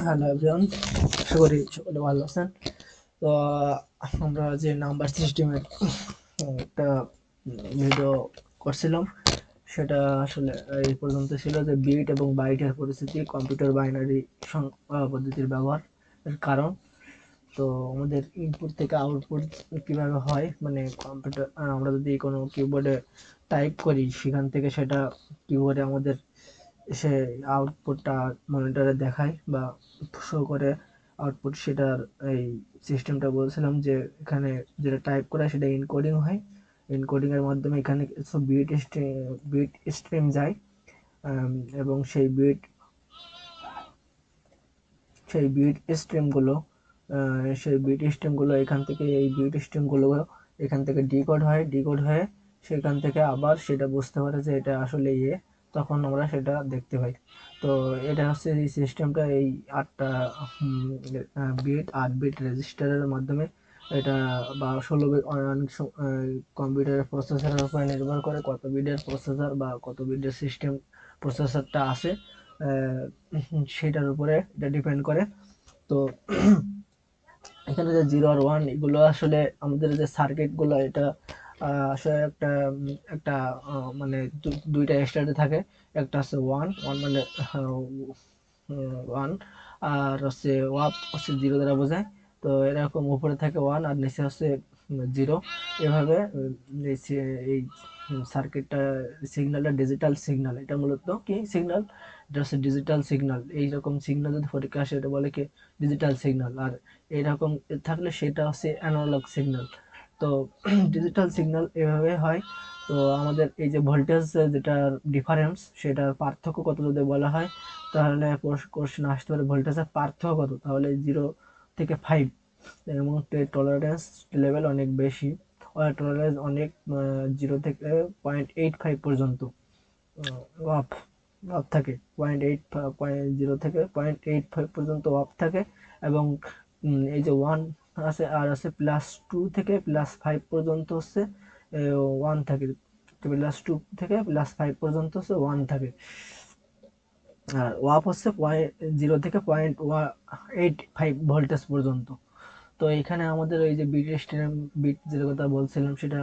Hello everyone, আশা করি সকলে ভালো আছেন। তো আমরা যে নাম্বার সিস্টেমের একটা ভিডিও করছিলাম, সেটা আসলে এই পর্যন্ত ছিল যে বিট এবং বাইটের পরিস্থিতি, কম্পিউটার বাইনারি পদ্ধতির ব্যবহার এর কারণ। তো আমাদের ইনপুট থেকে আউটপুট কিভাবে হয়, মানে কম্পিউটার আমরা যদি কোনো কিবোর্ডে টাইপ করি, সেখান থেকে সেটা কিবোর্ডে আমাদের সে আউটপুটটা মনিটরে দেখায় বা শো করে আউটপুট, সেটার এই সিস্টেমটা বলছিলাম যে এখানে যেটা টাইপ করা সেটা এনকোডিং হয়। এনকোডিং এর মাধ্যমে এখানে কিছু বিট স্ট্রিম যায়, এবং সেই বিট স্ট্রিমগুলো এখান থেকে এই বিট স্ট্রিমগুলো এখান থেকে ডিকোড হয়ে সেখান থেকে আবার সেটা বুঝতে পারে যে এটা আসলে তখন আমরা সেটা দেখতে পাই। তো এটা হচ্ছে এই সিস্টেমটা, এই 8 বিট রেজিস্টারের মাধ্যমে এটা, বা 16 বিট। কম্পিউটারের প্রসেসরের উপরে নির্ভর করে কত বিটের প্রসেসর বা কত বিটের সিস্টেম প্রসেসরটা আছে, সেটার উপরে এটা ডিপেন্ড করে। তো এখানে যে 0 আর 1 এগুলো আসলে আমাদের যে সার্কিট গুলো, এটা আসলে একটা মানে দুইটা স্টেটে থাকে। একটা হচ্ছে ওয়ান ওয়ান মানে ওয়ান, আর হচ্ছে ওয়াপ হচ্ছে 0 দ্বারা বোঝায়। তো এরকম উপরে থাকে 1 আর নিচে হচ্ছে 0। এভাবে এই সার্কিটটা সিগন্যালটা ডিজিটাল সিগন্যাল। এটা মূলত কি সিগন্যাল? এটা হচ্ছে ডিজিটাল সিগন্যাল। এইরকম সিগন্যাল যদি পরীক্ষা আসে, এটা বলে কি ডিজিটাল সিগন্যাল। আর এরকম থাকলে সেটা হচ্ছে অ্যানালগ সিগন্যাল। তো ডিজিটাল সিগন্যাল এভাবে হয়। তো আমাদের এই যে ভোল্টেজ যেটার ডিফারেন্স, সেটার পার্থক্য কত যদি বলা হয়, তাহলে কোশ্চেন আসতে পারে ভোল্টেজের পার্থক্য কত। তাহলে 0 থেকে 5 এর মধ্যে টলারেন্স লেভেল অনেক বেশি, টলারেন্স অনেক 0 থেকে 0.85 পর্যন্ত অফ অফ থাকে। 0 থেকে 0.85 পর্যন্ত অফ থাকে। এবং এই যে 1 আছে আর আছে +2 থেকে +5 পর্যন্ত হচ্ছে 1 থাকে। +2 থেকে +5 পর্যন্ত হচ্ছে 1 থাকে। আর ওয়াপ হচ্ছে 0 থেকে 0.85 ভোল্টেজ পর্যন্ত। তো এখানে আমাদের ওই যে বিট যেটা কথা বলছিলাম, সেটা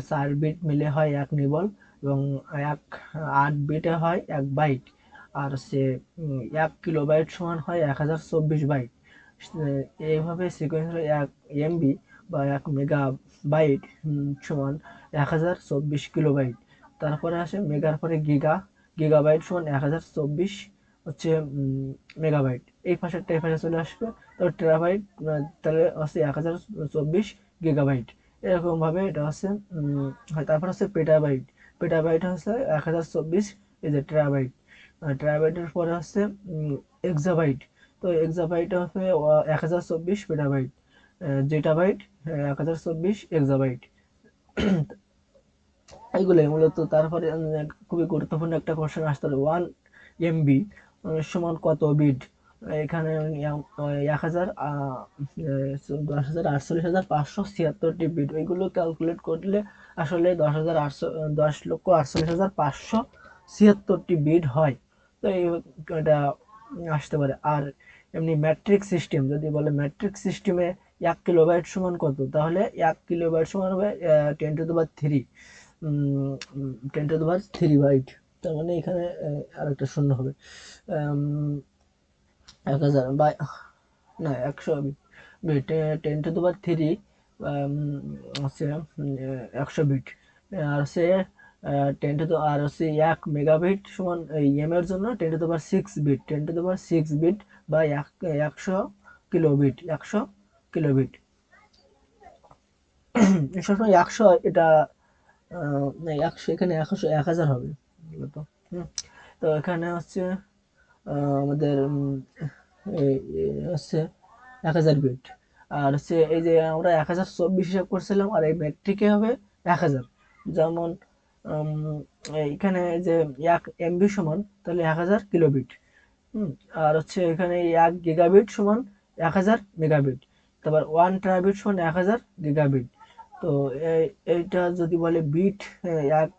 4 বিট মিলে হয় 1 নিবল, এবং 8 বিটে হয় 1 বাইট। আর হচ্ছে 1 কিলোবাইট সমান হয় 1024 বাইট। এইভাবে সিকোয়েন্স 1 এমবি বা 1 মেগাবাইট সমান 1024 কিলোবাইট। তারপরে আসে মেগার পরে গিগা, গিগাবাইট সমান 1024 হচ্ছে মেগাবাইট। এই পাশেরটা এই পাশে চলে আসবে। তো টেরাবাইট তাহলে হচ্ছে 1024 গিগাবাইট। এরকম ভাবে এটা হচ্ছে হয়। তারপর হচ্ছে পেটাবাইট। পেটাবাইট হচ্ছে 1024, এই যে টেরাবাইট। টেরাবাইটের পরে হচ্ছে এক্সাবাইট। তো এক্সাবাইট হচ্ছে 1024 পেটাবাইট। Zettabyte 1024 exabyte. এইগুলোই মূলত। তারপরে খুবই গুরুত্বপূর্ণ একটা কোশ্চেন আসতে পারে, 1 এমবি সমান কত বিট? এখানে 10,48,576টি বিট, ওইগুলো ক্যালকুলেট করলে আসলে 10,48,576টি বিট হয়। তো এটা আসতে পারে। আর এমনি ম্যাট্রিক সিস্টেম যদি বলে, ম্যাট্রিক সিস্টেমে 1 কিলোবাইট সমান কত? তাহলে 1 কিলোবাইট সমান হবে 10^3, 10^3 বাইট। তার মানে এখানে আরেকটা শূন্য হবে। 1000 বা না 100 বিট, 10^3 হচ্ছে 100 বিট। আর হচ্ছে আর হচ্ছে 1 মেগাবিট সমান এম এর জন্য 10^6 বিট, 10^6 বিট বা 100 কিলোবিট, 100 কিলোবিট। সবসময় 100, এটা না 100, এখানে 1000 হবে মূলত। তো এখানে হচ্ছে আমাদের হচ্ছে 1000 বিট। আর হচ্ছে এই যে আমরা 1024 হিসাব করছিলাম, আর এই মেট্রিকে হবে 1000। যেমন এখানে যে 1 এমবি সমান তাহলে 1000 কিলোবিট। আর হচ্ছে এখানে 1 গিগাবিট সমান 1000 মেগাবিট। তারপর 1 টেরাবিট সমান 1000 গিগাবিট। তো এইটা যদি বলে বিট, 1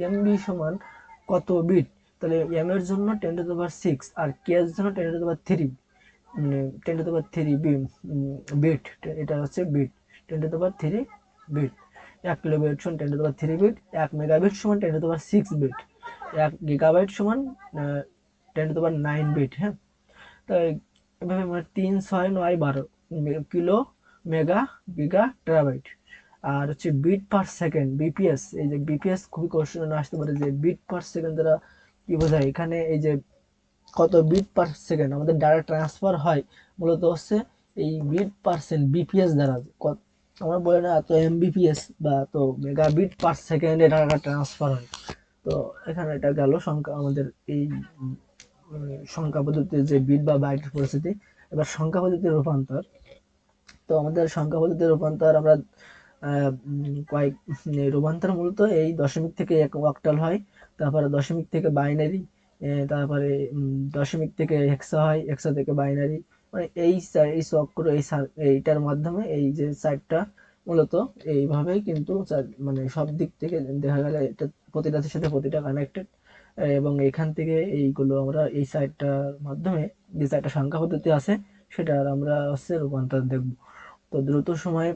এমবি সমান কত বিট, তাহলে এম এর জন্য 10⁻⁶ আর কে এর জন্য 10⁻³ মানে 10⁻³ বিট, এটা হচ্ছে বিট 10⁻³ বিট। 1 কিলোবাইট সমান 10⁻³ বিট, 1 মেগাবিট সমান 10⁻⁶ বিট, 1 গিগাবাইট সমান 10⁻৯ বিট। হ্যাঁ, তাই এভাবে মানে 3, 6, 9, 12 কিলো, মেগা, গিগা, টেরাবাইট। আর হচ্ছে বিট পার সেকেন্ড, বিপিএস। এই যে বিপিএস খুবই কোশ্চেন আসতে পারে যে বিট পার সেকেন্ড দ্বারা কি বোঝায়। এখানে এই যে কত বিট পার সেকেন্ড আমাদের ডাটা ট্রান্সফার হয় মূলত হচ্ছে এই বিট পার্সেন্ট বিপিএস দ্বারা। আমরা বলি না এত এমবিপিএস বা এত মেগাবিট পার সেকেন্ডে ডাটা ট্রান্সফার হয়। তো এখানে এটা গেল সংখ্যা আমাদের এই সংখ্যা পদ্ধতির যে বিট বা বাইটের পরিস্থিতি। এবার সংখ্যা পদ্ধতির রূপান্তর। তো আমাদের সংখ্যা পদ্ধতির রূপান্তর আমরা কয়েক রূপান্তর মূলত এই দশমিক থেকে অক্টাল হয়, তারপরে দশমিক থেকে বাইনারি, তারপরে দশমিক থেকে হেক্সা হয়, হেক্সা থেকে বাইনারি। মানে এই চক্র এইটার মাধ্যমে এই যে সাইটটা মূলত এইভাবেই কিন্তু মানে সব দিক থেকে দেখা গেলে এটা প্রতিটার সাথে প্রতিটা কানেক্টেড। এবং এখান থেকে এইগুলো আমরা এই সাইটটার মাধ্যমে যে সাইটটা সংখ্যা পদ্ধতি আছে সেটার আমরা হচ্ছে রূপান্তর দেখব। তো দ্রুত সময়ে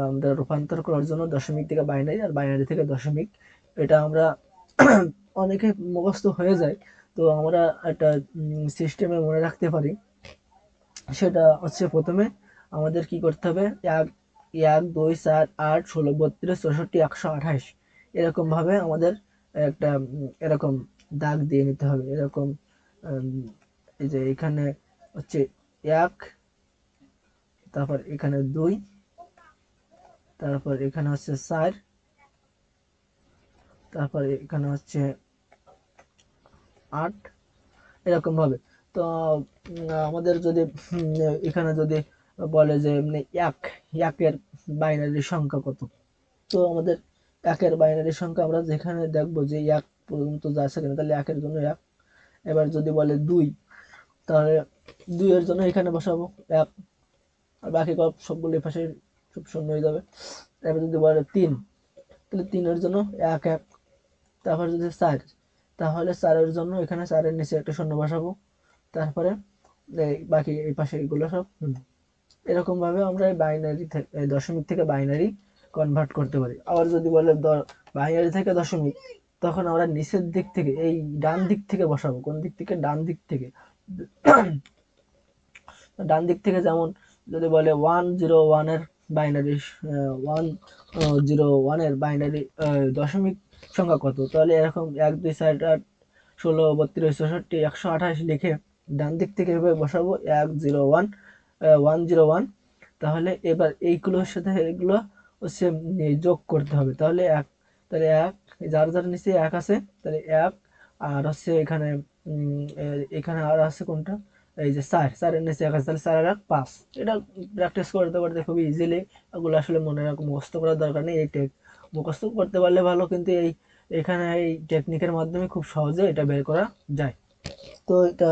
আমরা রূপান্তর করার জন্য দশমিক থেকে বাইনারি আর বাইনারি থেকে দশমিক, এটা আমরা অনেকে মুখস্থ হয়ে যায়। তো আমরা একটা সিস্টেমে মনে রাখতে পারি। সেটা হচ্ছে প্রথমে আমাদের কি করতে হবে, 1, 2, 4, 8, 16, 32, 64, 128 এরকম ভাবে আমাদের একটা এরকম দাগ দিয়ে নিতে হবে। এরকম এই যে এখানে হচ্ছে 1, তারপর এখানে 2, তারপর এখানে হচ্ছে 4, তারপর এখানে হচ্ছে 8, এরকম ভাবে। তো আমাদের যদি এখানে যদি বলে যে একের বাইনারি সংখ্যা কত, তো আমাদের একের বাইনারি সংখ্যা আমরা যেখানে দেখবো যে 1 পর্যন্ত যাচ্ছে কিনা, তাহলে 1 এর জন্য 1। এবার যদি বলে 2, তাহলে 2 এর জন্য এখানে বসাবো 1, আর বাকি সবগুলো পাশে সব শূন্য হয়ে যাবে। এবার যদি বলে 3, তাহলে 3 এর জন্য 1, 1। তারপর যদি 4, তাহলে 4 এর জন্য এখানে 4 এর নিচে একটা শূন্য বসাবো। তারপরে বাকি এই পাশে এগুলো সব এরকম ভাবে আমরা বাইনারি থেকে দশমিক থেকে বাইনারি কনভার্ট করতে পারি। আবার যদি বলে বাইনারি থেকে দশমিক, তখন আমরা নিচের দিক থেকে এই ডান দিক থেকে বসাবো। কোন দিক থেকে? ডান দিক থেকে। ডান দিক থেকে যেমন যদি বলে 101 এর বাইনারি 101 এর বাইনারি দশমিক সংখ্যা কত, তাহলে এরকম 1, 2, 4, 8, 16, 32, 64, 128 লিখে ডান দিক থেকে এভাবে বসাবো 101। তাহলে এবার এইগুলোর সাথে এগুলো হচ্ছে যোগ করতে হবে। তাহলে 1, তাহলে 1, যার যার নিচে 1 আছে তাহলে 1, আর হচ্ছে এখানে এখানে আর আছে কোনটা, এই যে 4 এর নিচে 1 আছে, তাহলে 4 আর 1 5। এটা প্র্যাকটিস করতে করতে খুবই ইজিলি, এগুলো আসলে মনে রাখ মুখস্থ করার দরকার নেই। এই মুখস্থ করতে পারলে ভালো, কিন্তু এখানে এই টেকনিকের মাধ্যমে খুব সহজে এটা বের করা যায়। তো এটা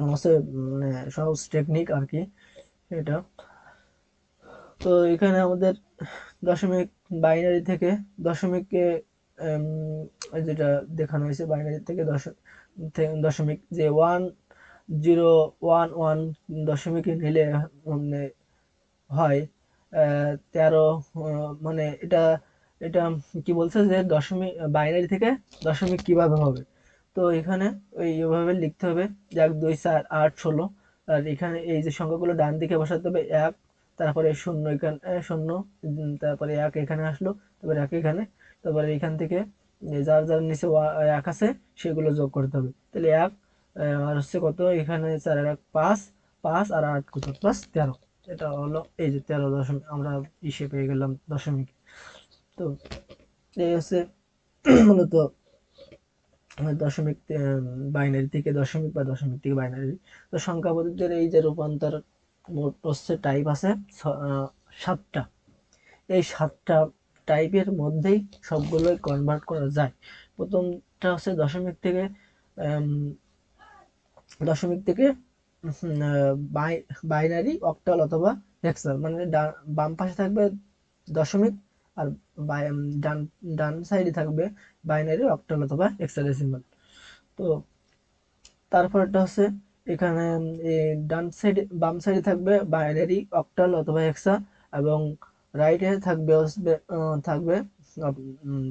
হচ্ছে মানে সহজ টেকনিক আর কি এটা। তো এখানে আমাদের দশমিক বাইনারি থেকে দশমিককে যেটা দেখানো হয়েছে বাইনারি থেকে দশমিক যে 1011 দশমিকে নিলে মানে হয় 13। মানে এটা এটা কি বলছে যে দশমিক বাইনারি থেকে দশমিক কিভাবে হবে। তো এখানে এইভাবে লিখতে হবে যে 1, 2, 4, 8, 16। আর এখানে এই যে সংখ্যাগুলো ডান দিকে বসাতে হবে 1, তারপরে শূন্য এখানে শূন্য, তারপরে 1 এখানে আসলো, তারপরে 1 এখানে, তারপরে এখান থেকে যার যার নিচে 1 আছে সেগুলো যোগ করতে হবে। তাহলে 1 আর হচ্ছে কত, এখানে 4 আর 1 5, 5 আর 8 কত, প্লাস 13। এটা হলো এই যে 13 দশমিক, আমরা ইসে পেয়ে গেলাম দশমিক। তো এই হচ্ছে মূলত দশমিক বাইনারি থেকে দশমিক বা দশমিক থেকে বাইনারি। তো সংখ্যা পদ্ধতির এই যে রূপান্তর মোট হচ্ছে টাইপ আছে 7টা। এই 7টা টাইপের মধ্যেই সবগুলোই কনভার্ট করা যায়। প্রথমটা হচ্ছে দশমিক থেকে বাইনারি, অক্টাল অথবা হেক্সা। মানে বাম পাশে থাকবে দশমিক, আর ডান ডান সাইডে থাকবে বাইনারি, অক্টাল অথবা হেক্সাডেসিমাল। তো তারপরটা হচ্ছে এখানে ডান সাইডে বাম সাইডে থাকবে বাইনারি অক্টাল অথবা হেক্সা, এবং রাইটে থাকবে উম,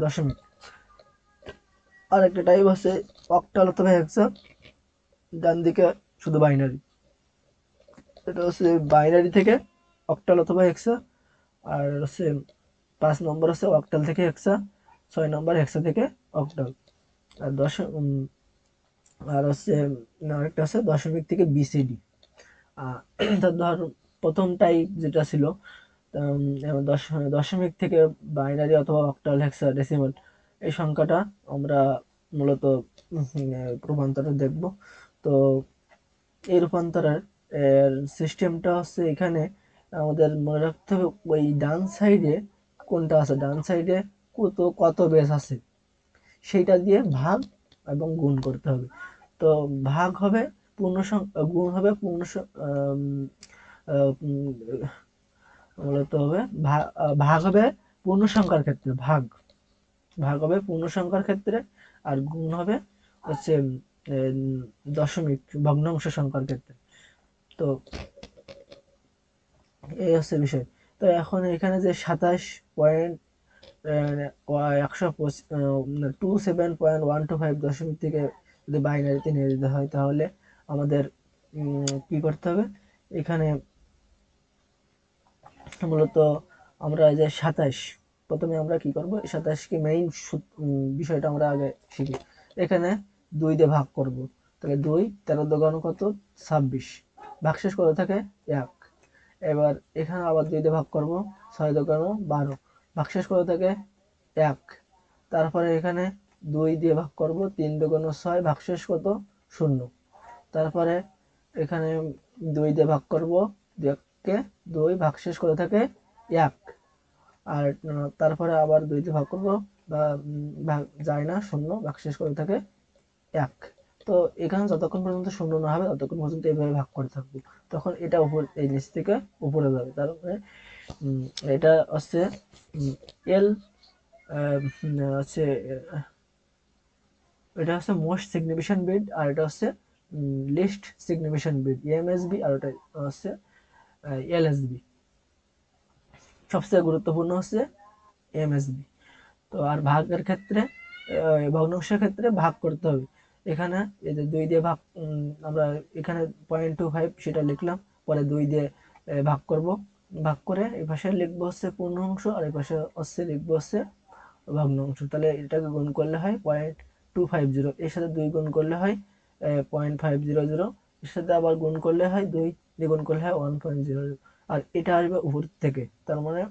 দশমিক। আর একটা টাইপ আছে অক্টাল অথবা হেক্সা, ডান দিকে শুধু বাইনারি। এটা হচ্ছে বাইনারি থেকে অক্টাল অথবা হেক্সা। আর হচ্ছে 5 নম্বর আছে অক্টাল থেকে হেক্সা, 6 নম্বর হেক্সা থেকে অক্টাল। আর আর হচ্ছে আরেকটা আছে দশমিক থেকে বিসিডি। তা ধর প্রথম টাইপ যেটা ছিল, দশমিক থেকে বাইনারি অথবা অক্টাল হেক্সা ডেসিমাল, এই সংখ্যাটা আমরা মূলত রূপান্তরে দেখব। তো এই রূপান্তরের সিস্টেমটা হচ্ছে এখানে আমাদের মনে রাখতে হবে ওই ডান সাইডে কোনটা আছে, ডান সাইডে কত কত বেস আছে সেইটা দিয়ে ভাগ এবং গুণ করতে হবে। তো ভাগ হবে পূর্ণ সংখ্যা, গুণ হবে পূর্ণ মূলত হবে ভাগ হবে পূর্ণ সংখ্যার ক্ষেত্রে, ভাগ হবে পূর্ণ সংখ্যার ক্ষেত্রে, আর গুণ হবে হচ্ছে দশমিক ভগ্নাংশ সংখ্যার ক্ষেত্রে। তো এই হচ্ছে বিষয়। তো এখন এখানে যে 27 একশো 27.125 দশমিক থেকে যদি বাইনারিতে নিয়ে যেতে হয়, তাহলে আমাদের কি করতে হবে এখানে মূলত আমরা যে 27, প্রথমে আমরা কি করব 27 কে মেইন বিষয়টা আমরা আগে শিখি। এখানে 2 দিয়ে ভাগ করব, তাহলে 2 13 দোকান কত 26, ভাগশেষ কত থাকে 1। এবার এখানে আবার 2 দিয়ে ভাগ করব, 6 দোকান 12, ভাগশেষ কত থাকে 1। তারপরে এখানে 2 দিয়ে ভাগ করব, 3 দোকান 6, ভাগশেষ কত 0। তারপরে এখানে 2 দিয়ে ভাগ করব, 2 ভাগশেষ করে থাকে 1। আর তারপরে আবার 2 দিয়ে ভাগ করব, বা ভাগ যায় না 0, ভাগশেষ করে থাকে 1। তো এখানে যতক্ষণ পর্যন্ত 0 না হবে ততক্ষণ পর্যন্ত এইভাবে ভাগ করে থাকবো, তখন এটা উপর এই নিচ থেকে উপরে যাবে। তার মানে এটা হচ্ছে এল হচ্ছে এটা হচ্ছে মোস্ট সিগনিফিকেন্ট বিট, আর এটা হচ্ছে লিস্ট সিগনিফিকেন্ট বিট এমএসবি, আর এটা হচ্ছে এলএসবি। সবচেয়ে গুরুত্বপূর্ণ হচ্ছে এমএসবি। তো আর ভাগের ক্ষেত্রে ভগ্নাংশের ক্ষেত্রে ভাগ করতে হবে। এখানে এই যে 2 দিয়ে ভাগ, আমরা এখানে 0.25 সেটা লিখলাম, পরে 2 দিয়ে ভাগ করব, ভাগ করে এই পাশে লিখবো হচ্ছে পূর্ণাংশ, আর এই পাশে হচ্ছে লিখবো হচ্ছে ভগ্নাংশ। তাহলে এটাকে গুণ করলে হয় 0.250, এর সাথে 2 গুণ করলে হয় 0.500, এর সাথে আবার গুণ করলে হয় 2 দিয়ে গুণ করলে হয় 1.00, আর এটা আসবে উপর থেকে, তার মানে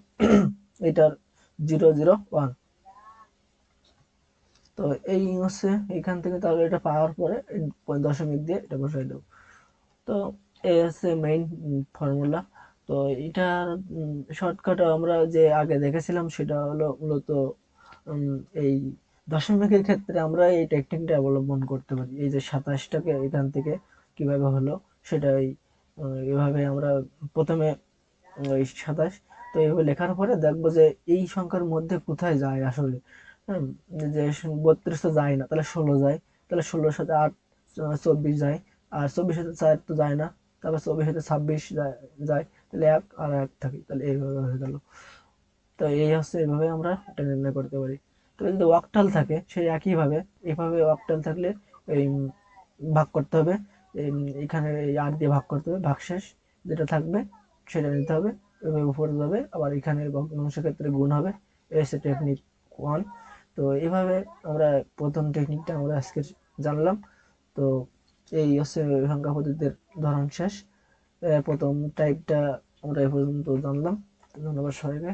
এটার 001। তো এই হচ্ছে এখান থেকে, তাহলে এটা পাওয়ার পরে দশমিক দিয়ে এটা বসাই দেবো। তো এই হচ্ছে মেইন ফর্মুলা। তো এটার শর্টকাট আমরা যে আগে দেখেছিলাম সেটা হলো মূলত এই দশমিকের ক্ষেত্রে আমরা এই টেকনিকটা অবলম্বন করতে পারি। এই যে 27টাকে এখান থেকে কিভাবে হলো সেটাই এভাবে আমরা প্রথমে ওই 27, তো এইভাবে লেখার পরে দেখবো যে এই সংখ্যার মধ্যে কোথায় যায় আসলে। হ্যাঁ, যে 32 তো যায় না, তাহলে 16 যায়, তাহলে 16-র সাথে 8 24 যায়, আর 24 সাথে 4 তো যায় না, তারপর 24 সাথে 26 যায়, তাহলে 1 আর 1 থাকে, তাহলে এইভাবে হয়ে গেল। তো এই হচ্ছে এইভাবে আমরা এটা নির্ণয় করতে পারি। তো যদি অক্টাল থাকে সেই একইভাবে, এইভাবে অক্টাল থাকলে এই ভাগ করতে হবে, এখানে এই 8 দিয়ে ভাগ করতে হবে, ভাগশেষ যেটা থাকবে সেটা নিতে হবে, এভাবে উপরে যাবে, আবার এখানে ভগ্নাংশের ক্ষেত্রে গুণ হবে। এই হচ্ছে টেকনিক 1। তো এইভাবে আমরা প্রথম টেকনিকটা আমরা আজকে জানলাম। তো এই হচ্ছে সংখ্যা পদ্ধতির ধরন শেষ। প্রথম টাইপটা আমরা এ পর্যন্ত জানলাম। ধন্যবাদ সবাইকে।